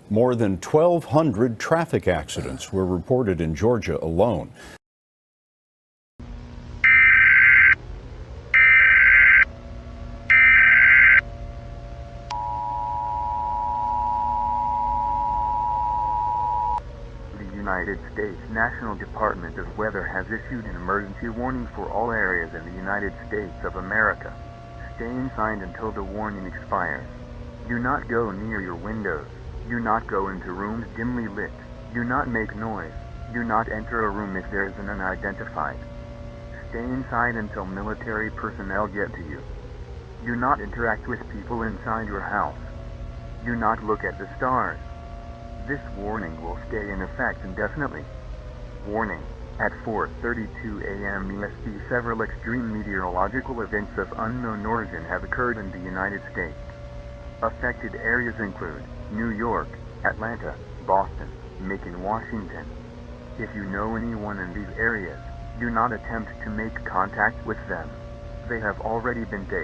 More than 1,200 traffic accidents were reported in Georgia alone. United States National Department of Weather has issued an emergency warning for all areas in the United States of America. Stay inside until the warning expires. Do not go near your windows. Do not go into rooms dimly lit. Do not make noise. Do not enter a room if there is an unidentified. Stay inside until military personnel get to you. Do not interact with people inside your house. Do not look at the stars. This warning will stay in effect indefinitely. Warning. At 4:32 a.m. EST, several extreme meteorological events of unknown origin have occurred in the United States. Affected areas include New York, Atlanta, Boston, Macon, Washington. If you know anyone in these areas, do not attempt to make contact with them. They have already been dead.